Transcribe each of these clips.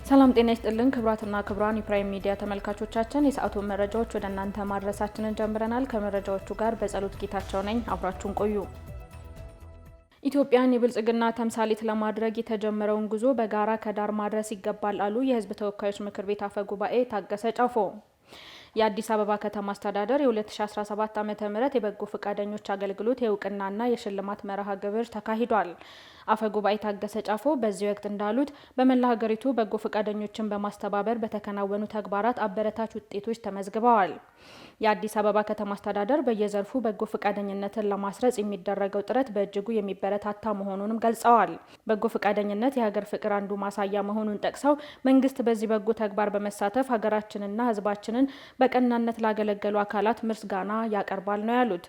ሰላም ጤና ይስጥልን ክብራትና ክብራን የፕራይም ሚዲያ ተመልካቾቻችን የሰዓቱን መረጃዎች ወደ እናንተ ማድረሳችንን ጀምረናል። ከመረጃዎቹ ጋር በጸሎት ጌታቸው ነኝ። አብራችሁን ቆዩ። ኢትዮጵያን የብልጽግና ተምሳሌት ለማድረግ የተጀመረውን ጉዞ በጋራ ከዳር ማድረስ ይገባል አሉ የሕዝብ ተወካዮች ምክር ቤት አፈ ጉባኤ ታገሰ ጫፎ። የአዲስ አበባ ከተማ አስተዳደር የ2017 ዓ.ም የበጎ ፈቃደኞች አገልግሎት የእውቅናና የሽልማት መርሃ ግብር ተካሂዷል። አፈ ጉባኤ ታገሰ ጫፎ በዚህ ወቅት እንዳሉት በመላ ሀገሪቱ በጎ ፈቃደኞችን በማስተባበር በተከናወኑ ተግባራት አበረታች ውጤቶች ተመዝግበዋል። የአዲስ አበባ ከተማ አስተዳደር በየዘርፉ በጎ ፈቃደኝነትን ለማስረጽ የሚደረገው ጥረት በእጅጉ የሚበረታታ መሆኑንም ገልጸዋል። በጎ ፈቃደኝነት የሀገር ፍቅር አንዱ ማሳያ መሆኑን ጠቅሰው መንግስት በዚህ በጎ ተግባር በመሳተፍ ሀገራችንና ሕዝባችንን በቀናነት ላገለገሉ አካላት ምስጋና ያቀርባል ነው ያሉት።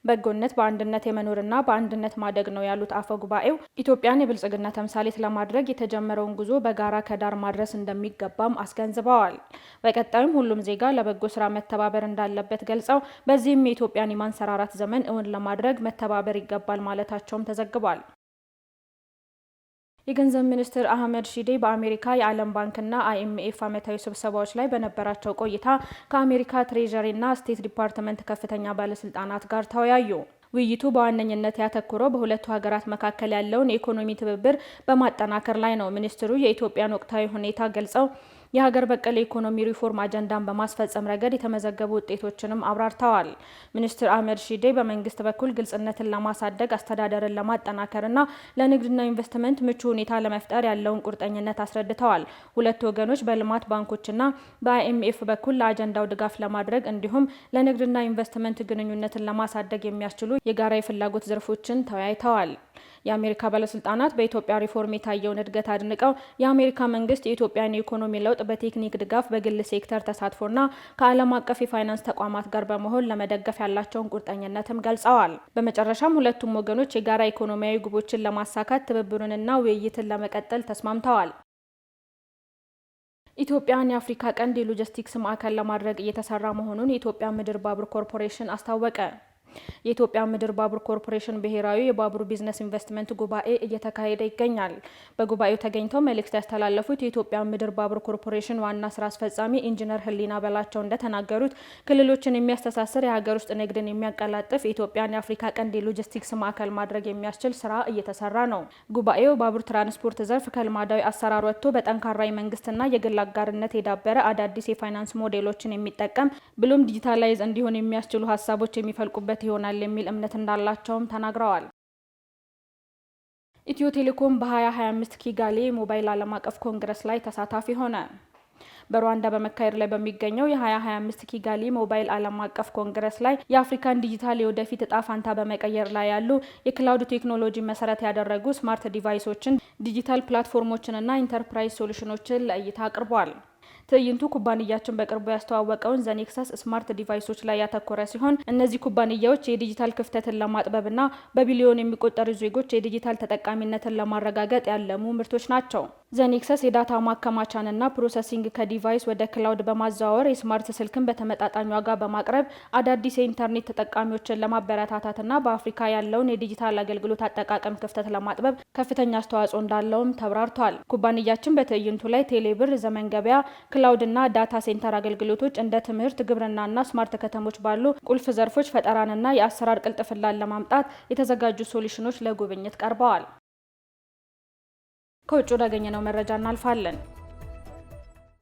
በጎነት በአንድነት የመኖርና በአንድነት ማደግ ነው ያሉት አፈ ጉባኤው ኢትዮጵያን የብልጽግና ተምሳሌት ለማድረግ የተጀመረውን ጉዞ በጋራ ከዳር ማድረስ እንደሚገባም አስገንዝበዋል። በቀጣዩም ሁሉም ዜጋ ለበጎ ስራ መተባበር እንዳለበት ገልጸው በዚህም የኢትዮጵያን የማንሰራራት ዘመን እውን ለማድረግ መተባበር ይገባል ማለታቸውም ተዘግቧል። የገንዘብ ሚኒስትር አህመድ ሺዴ በአሜሪካ የዓለም ባንክና አይኤምኤፍ ዓመታዊ ስብሰባዎች ላይ በነበራቸው ቆይታ ከአሜሪካ ትሬዠሪና ስቴት ዲፓርትመንት ከፍተኛ ባለስልጣናት ጋር ተወያዩ። ውይይቱ በዋነኝነት ያተኮረው በሁለቱ ሀገራት መካከል ያለውን የኢኮኖሚ ትብብር በማጠናከር ላይ ነው። ሚኒስትሩ የኢትዮጵያን ወቅታዊ ሁኔታ ገልጸው የሀገር በቀል የኢኮኖሚ ሪፎርም አጀንዳን በማስፈጸም ረገድ የተመዘገቡ ውጤቶችንም አብራርተዋል። ሚኒስትር አህመድ ሺዴ በመንግስት በኩል ግልጽነትን ለማሳደግ አስተዳደርን ለማጠናከርና ለንግድና ኢንቨስትመንት ምቹ ሁኔታ ለመፍጠር ያለውን ቁርጠኝነት አስረድተዋል። ሁለቱ ወገኖች በልማት ባንኮችና በአይኤምኤፍ በኩል ለአጀንዳው ድጋፍ ለማድረግ እንዲሁም ለንግድና ኢንቨስትመንት ግንኙነትን ለማሳደግ የሚያስችሉ የጋራ የፍላጎት ዘርፎችን ተወያይተዋል። የአሜሪካ ባለስልጣናት በኢትዮጵያ ሪፎርም የታየውን እድገት አድንቀው የአሜሪካ መንግስት የኢትዮጵያን የኢኮኖሚ ለውጥ በቴክኒክ ድጋፍ፣ በግል ሴክተር ተሳትፎና ከዓለም አቀፍ የፋይናንስ ተቋማት ጋር በመሆን ለመደገፍ ያላቸውን ቁርጠኝነትም ገልጸዋል። በመጨረሻም ሁለቱም ወገኖች የጋራ ኢኮኖሚያዊ ግቦችን ለማሳካት ትብብሩንና ውይይትን ለመቀጠል ተስማምተዋል። ኢትዮጵያን የአፍሪካ ቀንድ የሎጂስቲክስ ማዕከል ለማድረግ እየተሰራ መሆኑን የኢትዮጵያ ምድር ባቡር ኮርፖሬሽን አስታወቀ። የኢትዮጵያ ምድር ባቡር ኮርፖሬሽን ብሔራዊ የባቡር ቢዝነስ ኢንቨስትመንት ጉባኤ እየተካሄደ ይገኛል። በጉባኤው ተገኝተው መልእክት ያስተላለፉት የኢትዮጵያ ምድር ባቡር ኮርፖሬሽን ዋና ስራ አስፈጻሚ ኢንጂነር ህሊና በላቸው እንደተናገሩት ክልሎችን የሚያስተሳስር የሀገር ውስጥ ንግድን የሚያቀላጥፍ የኢትዮጵያን የአፍሪካ ቀንድ የሎጂስቲክስ ማዕከል ማድረግ የሚያስችል ስራ እየተሰራ ነው። ጉባኤው ባቡር ትራንስፖርት ዘርፍ ከልማዳዊ አሰራር ወጥቶ በጠንካራ የመንግስትና የግል አጋርነት የዳበረ አዳዲስ የፋይናንስ ሞዴሎችን የሚጠቀም ብሎም ዲጂታላይዝ እንዲሆን የሚያስችሉ ሀሳቦች የሚፈልቁበት ይሆናል የሚል እምነት እንዳላቸውም ተናግረዋል። ኢትዮ ቴሌኮም በ2025 ኪጋሊ ሞባይል ዓለም አቀፍ ኮንግረስ ላይ ተሳታፊ ሆነ። በሩዋንዳ በመካሄድ ላይ በሚገኘው የ2025 ኪጋሊ ሞባይል ዓለም አቀፍ ኮንግረስ ላይ የአፍሪካን ዲጂታል የወደፊት እጣ ፋንታ በመቀየር ላይ ያሉ የክላውድ ቴክኖሎጂ መሰረት ያደረጉ ስማርት ዲቫይሶችን፣ ዲጂታል ፕላትፎርሞችንና ኢንተርፕራይዝ ሶሉሽኖችን ለእይታ አቅርቧል። ትዕይንቱ ኩባንያችን በቅርቡ ያስተዋወቀውን ዘኔክሰስ ስማርት ዲቫይሶች ላይ ያተኮረ ሲሆን እነዚህ ኩባንያዎች የዲጂታል ክፍተትን ለማጥበብና በቢሊዮን የሚቆጠሩ ዜጎች የዲጂታል ተጠቃሚነትን ለማረጋገጥ ያለሙ ምርቶች ናቸው። ዘኔክሰስ የዳታ ማከማቻንና ፕሮሰሲንግ ከዲቫይስ ወደ ክላውድ በማዘዋወር የስማርት ስልክን በተመጣጣኝ ዋጋ በማቅረብ አዳዲስ የኢንተርኔት ተጠቃሚዎችን ለማበረታታትና በአፍሪካ ያለውን የዲጂታል አገልግሎት አጠቃቀም ክፍተት ለማጥበብ ከፍተኛ አስተዋጽኦ እንዳለውም ተብራርቷል። ኩባንያችን በትዕይንቱ ላይ ቴሌብር፣ ዘመን ገበያ፣ ክላውድና ዳታ ሴንተር አገልግሎቶች እንደ ትምህርት፣ ግብርናና ስማርት ከተሞች ባሉ ቁልፍ ዘርፎች ፈጠራንና የአሰራር ቅልጥፍናን ለማምጣት የተዘጋጁ ሶሉሽኖች ለጉብኝት ቀርበዋል። ከውጭ ወዳገኘነው መረጃ እናልፋለን።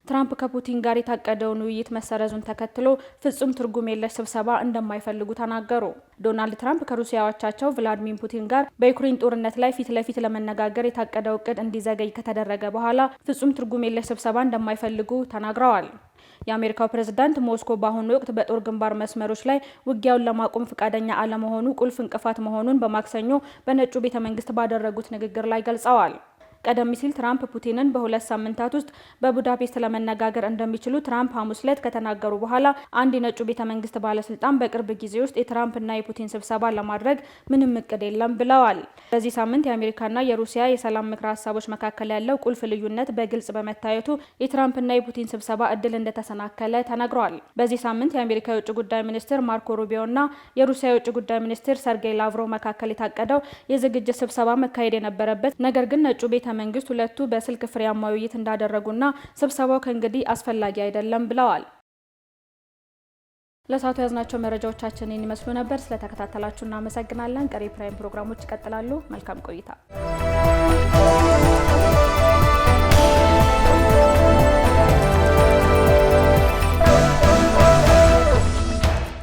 ትራምፕ ከፑቲን ጋር የታቀደውን ውይይት መሰረዙን ተከትሎ ፍጹም ትርጉም የለሽ ስብሰባ እንደማይፈልጉ ተናገሩ። ዶናልድ ትራምፕ ከሩሲያ አቻቸው ቭላዲሚር ፑቲን ጋር በዩክሬን ጦርነት ላይ ፊት ለፊት ለመነጋገር የታቀደው እቅድ እንዲዘገይ ከተደረገ በኋላ ፍጹም ትርጉም የለሽ ስብሰባ እንደማይፈልጉ ተናግረዋል። የአሜሪካው ፕሬዝዳንት ሞስኮ በአሁኑ ወቅት በጦር ግንባር መስመሮች ላይ ውጊያውን ለማቆም ፈቃደኛ አለመሆኑ ቁልፍ እንቅፋት መሆኑን በማክሰኞ በነጩ ቤተ መንግስት ባደረጉት ንግግር ላይ ገልጸዋል። ቀደም ሲል ትራምፕ ፑቲንን በሁለት ሳምንታት ውስጥ በቡዳፔስት ለመነጋገር እንደሚችሉ ትራምፕ ሐሙስ ዕለት ከተናገሩ በኋላ አንድ የነጩ ቤተ መንግስት ባለስልጣን በቅርብ ጊዜ ውስጥ የትራምፕና የፑቲን ስብሰባ ለማድረግ ምንም እቅድ የለም ብለዋል። በዚህ ሳምንት የአሜሪካና የሩሲያ የሰላም ምክረ ሀሳቦች መካከል ያለው ቁልፍ ልዩነት በግልጽ በመታየቱ የትራምፕና የፑቲን ስብሰባ እድል እንደተሰናከለ ተነግሯል። በዚህ ሳምንት የአሜሪካ የውጭ ጉዳይ ሚኒስትር ማርኮ ሩቢዮና የሩሲያ የውጭ ጉዳይ ሚኒስትር ሰርጌይ ላቭሮቭ መካከል የታቀደው የዝግጅት ስብሰባ መካሄድ የነበረበት ነገር ግን ነጩ ቤተ መንግስት ሁለቱ በስልክ ፍሬያማ ውይይት እንዳደረጉና ስብሰባው ከእንግዲህ አስፈላጊ አይደለም ብለዋል። ለሳቱ ያዝናቸው መረጃዎቻችንን ይመስሉ ነበር። ስለተከታተላችሁ እናመሰግናለን። ቀሪ ፕራይም ፕሮግራሞች ይቀጥላሉ። መልካም ቆይታ።